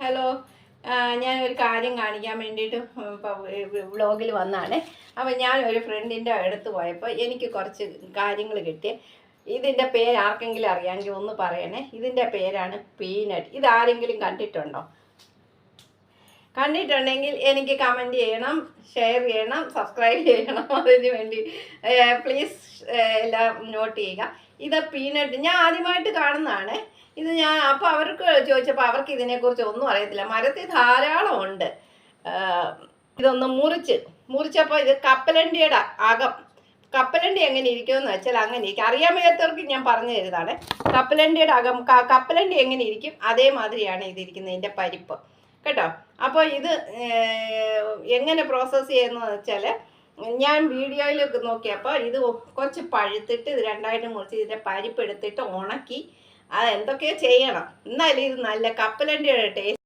Hello, ഞാനൊരു കാര്യം കാണിക്കാൻ വേണ്ടിയിട്ട് വ്ളോഗിൽ വന്നതാണ്. അപ്പോൾ ഞാനൊരു ഫ്രണ്ടിൻ്റെ അടുത്ത് പോയപ്പോൾ എനിക്ക് കുറച്ച് കാര്യങ്ങൾ കിട്ടി. ഇതിൻ്റെ പേര് ആർക്കെങ്കിലും അറിയാമെങ്കിൽ ഒന്ന് പറയണേ. ഇതിൻ്റെ പേരാണ് പീനട്ട്. ഇതാരെങ്കിലും കണ്ടിട്ടുണ്ടോ? കണ്ടിട്ടുണ്ടെങ്കിൽ എനിക്ക് കമൻറ്റ് ചെയ്യണം, ഷെയർ ചെയ്യണം, സബ്സ്ക്രൈബ് ചെയ്യണം. അതിന് വേണ്ടി പ്ലീസ് എല്ലാം നോട്ട് ചെയ്യുക. ഇത് പീനട്ട് ഞാൻ ആദ്യമായിട്ട് കാണുന്നതാണ്. ഇത് ഞാൻ അപ്പോൾ അവർക്ക് ചോദിച്ചപ്പോൾ അവർക്ക് ഇതിനെക്കുറിച്ച് ഒന്നും അറിയത്തില്ല. മരത്തിൽ ധാരാളം ഉണ്ട്. ഇതൊന്ന് മുറിച്ചപ്പോൾ ഇത് കപ്പലണ്ടിയുടെ അകം. കപ്പലണ്ടി എങ്ങനെ ഇരിക്കുമെന്ന് വെച്ചാൽ അങ്ങനെ ഇരിക്കും. അറിയാൻ വയ്യാത്തവർക്ക് ഞാൻ പറഞ്ഞു തരുന്നതാണ്. കപ്പലണ്ടിയുടെ അകം, കപ്പലണ്ടി എങ്ങനെ ഇരിക്കും അതേമാതിരിയാണ് ഇതിരിക്കുന്നത്, ഇതിൻ്റെ പരിപ്പ് കേട്ടോ. അപ്പോൾ ഇത് എങ്ങനെ പ്രോസസ്സ് ചെയ്യുന്നതെന്ന് വെച്ചാൽ ഞാൻ വീഡിയോയിൽ നോക്കിയപ്പോൾ ഇത് കുറച്ച് പഴുത്തിട്ട് ഇത് രണ്ടായിട്ട് മുറിച്ച് ഇതിൻ്റെ പരിപ്പ് എടുത്തിട്ട് ഉണക്കി അതെന്തൊക്കെയോ ചെയ്യണം, എന്നാലും ഇത് നല്ല കപ്പലണ്ടിയുടെ ടേസ്റ്റ്